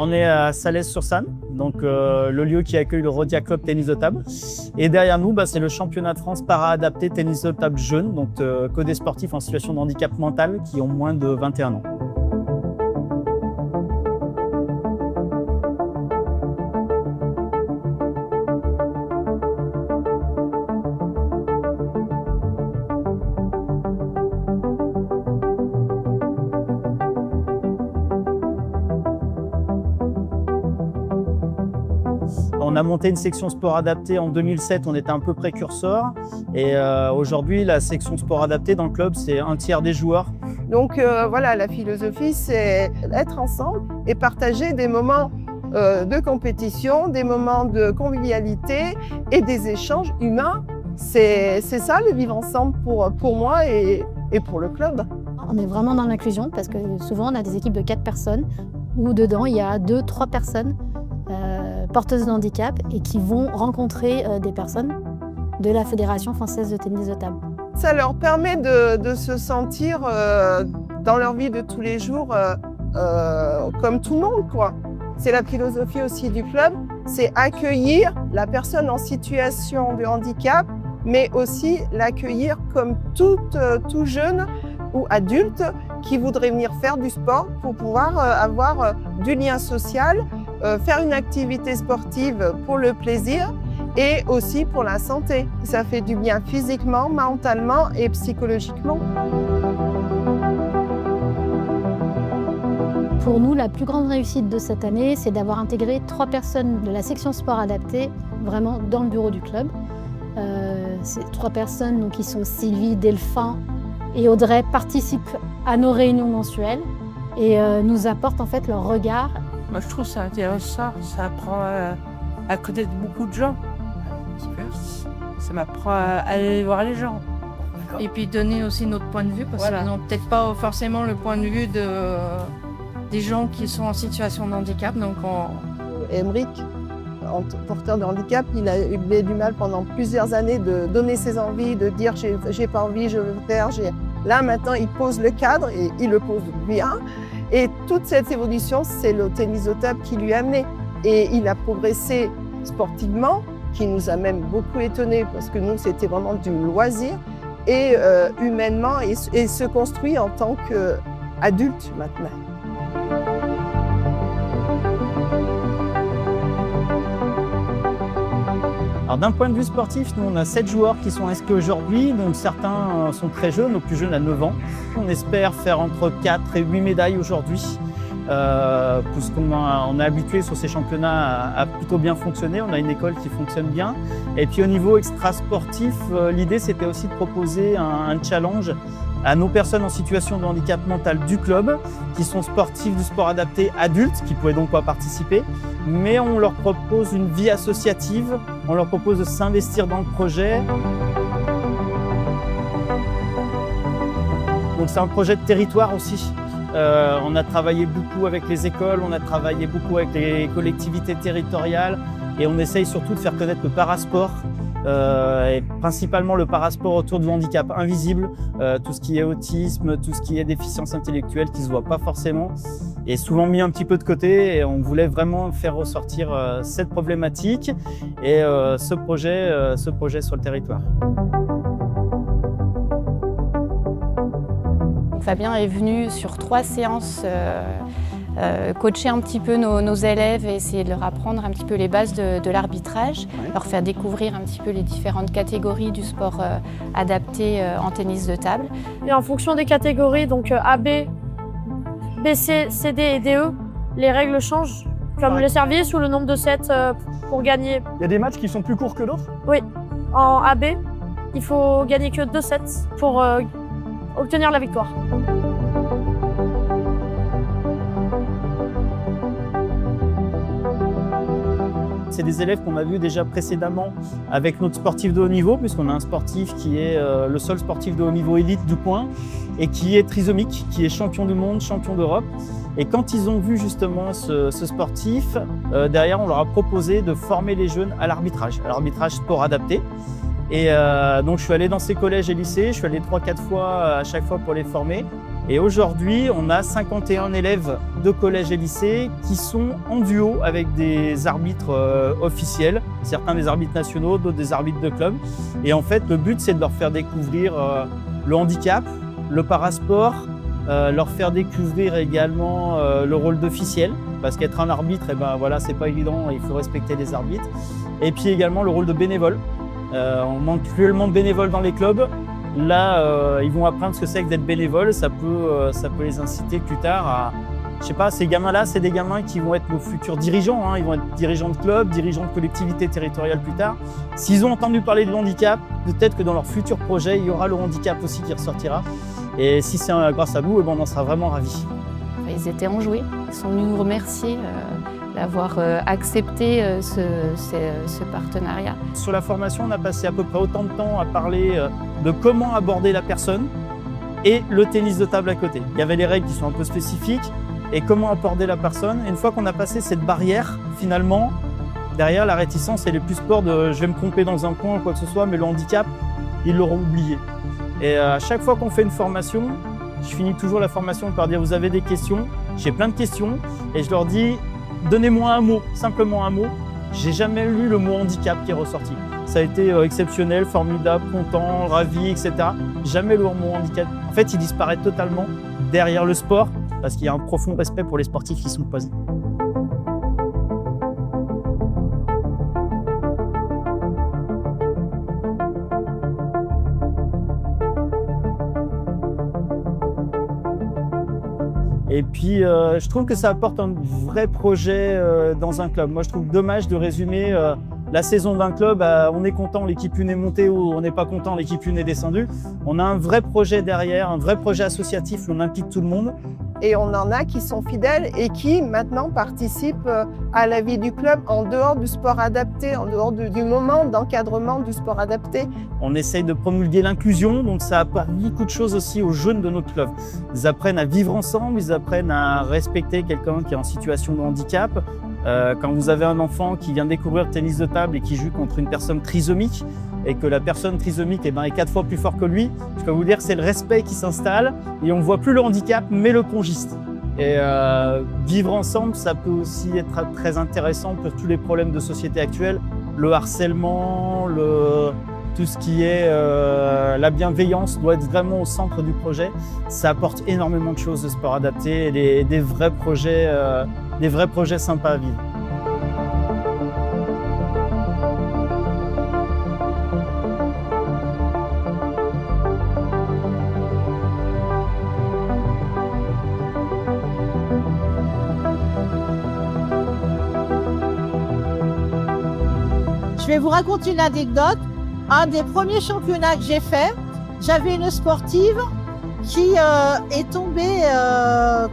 On est à Salles-sur-Sanne, donc le lieu qui accueille le Rhodia Club Tennis de Table. Et derrière nous, c'est le championnat de France para-adapté tennis de table jeune, donc que des sportifs en situation de handicap mental qui ont moins de 21 ans. On a monté une section sport adapté en 2007, on était un peu précurseur. Et aujourd'hui, la section sport adapté dans le club, c'est un tiers des joueurs. Donc voilà, la philosophie, c'est être ensemble et partager des moments de compétition, des moments de convivialité et des échanges humains. C'est ça le vivre ensemble pour moi et pour le club. On est vraiment dans l'inclusion parce que souvent on a des équipes de 4 personnes où dedans il y a 2-3 personnes porteuses de handicap et qui vont rencontrer des personnes de la Fédération française de tennis de table. Ça leur permet de se sentir dans leur vie de tous les jours comme tout le monde, quoi. C'est la philosophie aussi du club, c'est accueillir la personne en situation de handicap, mais aussi l'accueillir comme tout jeune ou adulte qui voudrait venir faire du sport pour pouvoir avoir du lien social, faire une activité sportive pour le plaisir et aussi pour la santé. Ça fait du bien physiquement, mentalement et psychologiquement. Pour nous, la plus grande réussite de cette année, c'est d'avoir intégré 3 personnes de la section sport adapté vraiment dans le bureau du club. Ces 3 personnes donc, qui sont Sylvie, Delphin et Audrey participent à nos réunions mensuelles et nous apportent en fait leur regard. Moi, je trouve ça intéressant, ça apprend à connaître beaucoup de gens. Ça m'apprend à aller voir les gens. Et puis donner aussi notre point de vue, parce qu'ils n'ont peut-être pas forcément le point de vue des gens qui sont en situation de handicap. Donc Aymeric, porteur de handicap, il a eu du mal pendant plusieurs années de donner ses envies, de dire j'ai pas envie, je veux faire. Là maintenant, il pose le cadre et il le pose bien. Et toute cette évolution, c'est le tennis de table qui lui a amené. Et il a progressé sportivement, qui nous a même beaucoup étonnés, parce que nous, c'était vraiment du loisir, et humainement, et se construit en tant qu'adulte maintenant. Alors d'un point de vue sportif, nous on a 7 joueurs qui sont inscrits aujourd'hui, donc certains sont très jeunes, au plus jeune à 9 ans. On espère faire entre 4 et 8 médailles aujourd'hui, puisqu'on est habitué sur ces championnats à plutôt bien fonctionner, on a une école qui fonctionne bien. Et puis au niveau extra-sportif, l'idée c'était aussi de proposer un challenge à nos personnes en situation de handicap mental du club, qui sont sportifs du sport adapté adultes, qui ne pouvaient donc pas participer, mais on leur propose une vie associative, on leur propose de s'investir dans le projet. Donc c'est un projet de territoire aussi. On a travaillé beaucoup avec les écoles, on a travaillé beaucoup avec les collectivités territoriales et on essaye surtout de faire connaître le parasport. Et principalement le parasport autour du handicap invisible, tout ce qui est autisme, tout ce qui est déficience intellectuelle qui ne se voit pas forcément, est souvent mis un petit peu de côté et on voulait vraiment faire ressortir cette problématique et ce projet sur le territoire. Fabien est venu sur 3 séances coacher un petit peu nos élèves et essayer de leur apprendre un petit peu les bases de l'arbitrage, leur faire découvrir un petit peu les différentes catégories du sport adapté en tennis de table. Et en fonction des catégories, donc AB, BC, CD et DE, les règles changent, comme le service ou le nombre de sets pour gagner. Il y a des matchs qui sont plus courts que d'autres? Oui, en AB, il faut gagner que 2 sets pour obtenir la victoire. C'est des élèves qu'on a vus déjà précédemment avec notre sportif de haut niveau, puisqu'on a un sportif qui est le seul sportif de haut niveau élite du coin et qui est trisomique, qui est champion du monde, champion d'Europe. Et quand ils ont vu justement ce sportif, derrière on leur a proposé de former les jeunes à l'arbitrage sport adapté. Et donc je suis allé dans ces collèges et lycées, je suis allé 3-4 fois à chaque fois pour les former. Et aujourd'hui, on a 51 élèves de collège et lycée qui sont en duo avec des arbitres officiels, certains des arbitres nationaux, d'autres des arbitres de club. Et en fait, le but, c'est de leur faire découvrir le handicap, le parasport, leur faire découvrir également le rôle d'officiel, parce qu'être un arbitre, eh ben, voilà, c'est pas évident, il faut respecter les arbitres. Et puis également le rôle de bénévole. On manque cruellement de bénévoles dans les clubs. Là, ils vont apprendre ce que c'est que d'être bénévole. Ça peut les inciter plus tard à... Je sais pas, ces gamins-là, c'est des gamins qui vont être nos futurs dirigeants. Hein. Ils vont être dirigeants de club, dirigeants de collectivités territoriales plus tard. S'ils ont entendu parler de handicap, peut-être que dans leur futur projet, il y aura le handicap aussi qui ressortira. Et si c'est grâce à vous, on en sera vraiment ravis. Ils étaient enjoués. Ils sont venus nous remercier d'avoir accepté ce partenariat. Sur la formation, on a passé à peu près autant de temps à parler de comment aborder la personne et le tennis de table à côté. Il y avait les règles qui sont un peu spécifiques et comment aborder la personne. Et une fois qu'on a passé cette barrière, finalement, derrière la réticence, elle est plus peur de je vais me tromper dans un coin ou quoi que ce soit, mais le handicap, ils l'auront oublié. Et à chaque fois qu'on fait une formation, je finis toujours la formation par dire vous avez des questions, j'ai plein de questions et je leur dis donnez-moi un mot, simplement un mot. J'ai jamais lu le mot handicap qui est ressorti. Ça a été exceptionnel, formidable, content, ravi, etc. Jamais le mot handicap. En fait, il disparaît totalement derrière le sport parce qu'il y a un profond respect pour les sportifs qui sont posés. Et puis, je trouve que ça apporte un vrai projet dans un club. Moi, je trouve dommage de résumer la saison d'un club à on est content, l'équipe 1 est montée ou on n'est pas content, l'équipe 1 est descendue. On a un vrai projet derrière, un vrai projet associatif où on implique tout le monde. Et on en a qui sont fidèles et qui maintenant participent à la vie du club en dehors du sport adapté, en dehors du moment d'encadrement du sport adapté. On essaye de promulguer l'inclusion, donc ça apporte beaucoup de choses aussi aux jeunes de notre club. Ils apprennent à vivre ensemble, ils apprennent à respecter quelqu'un qui est en situation de handicap. Quand vous avez un enfant qui vient découvrir le tennis de table et qui joue contre une personne trisomique, et que la personne trisomique est 4 fois plus fort que lui, je peux vous dire que c'est le respect qui s'installe et on ne voit plus le handicap mais le congiste. Et vivre ensemble, ça peut aussi être très intéressant pour tous les problèmes de société actuelle, le harcèlement, tout ce qui est la bienveillance doit être vraiment au centre du projet. Ça apporte énormément de choses de sport adapté et des vrais projets sympas à vivre. Je vais vous raconter une anecdote. Un des premiers championnats que j'ai fait, j'avais une sportive qui est tombée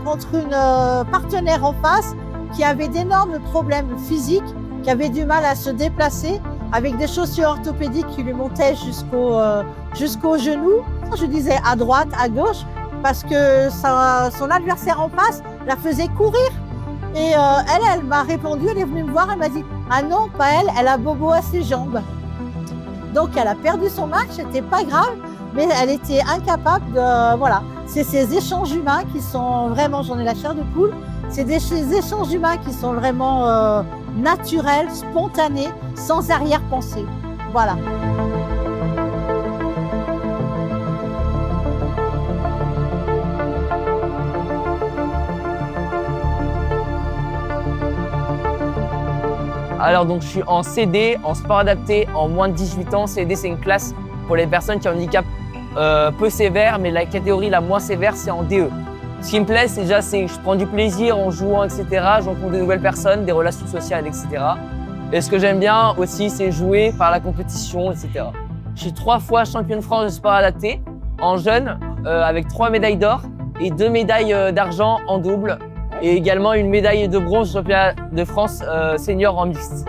contre une partenaire en face qui avait d'énormes problèmes physiques, qui avait du mal à se déplacer avec des chaussures orthopédiques qui lui montaient jusqu'au genou. Je disais à droite, à gauche, parce que son adversaire en face la faisait courir. Et elle m'a répondu, elle est venue me voir, elle m'a dit « Ah non, pas elle, elle a bobo à ses jambes ». Donc elle a perdu son match, c'était pas grave, mais elle était incapable de... Voilà, c'est ces échanges humains qui sont vraiment, j'en ai la chair de poule, c'est ces échanges humains qui sont vraiment naturels, spontanés, sans arrière-pensée. Voilà. Alors donc je suis en CD, en sport adapté, en moins de 18 ans. CD c'est une classe pour les personnes qui ont un handicap peu sévère, mais la catégorie la moins sévère c'est en DE. Ce qui me plaît c'est déjà que je prends du plaisir en jouant, etc. Je rencontre de nouvelles personnes, des relations sociales, etc. Et ce que j'aime bien aussi c'est jouer, par la compétition, etc. Je suis 3 fois champion de France de sport adapté en jeune avec 3 médailles d'or et 2 médailles d'argent en double. Et également une médaille de bronze au championnat de France senior en mixte.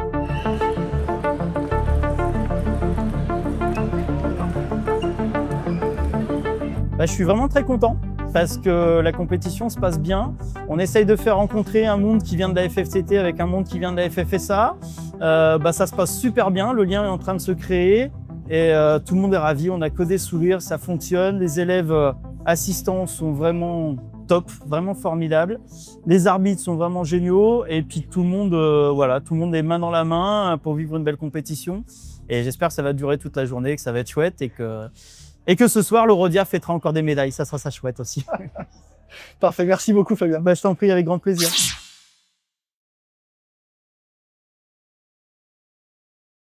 Je suis vraiment très content parce que la compétition se passe bien. On essaye de faire rencontrer un monde qui vient de la FFCT avec un monde qui vient de la FFSA. Ça se passe super bien, le lien est en train de se créer et tout le monde est ravi, on a que des sourires, ça fonctionne. Les élèves assistants sont vraiment top, vraiment formidables. Les arbitres sont vraiment géniaux. Et puis tout le monde, voilà, tout le monde est main dans la main pour vivre une belle compétition. Et j'espère que ça va durer toute la journée, que ça va être chouette et que ce soir, le Rhodia fêtera encore des médailles. Ça sera ça chouette aussi. Parfait, merci beaucoup Fabien. Je t'en prie, avec grand plaisir.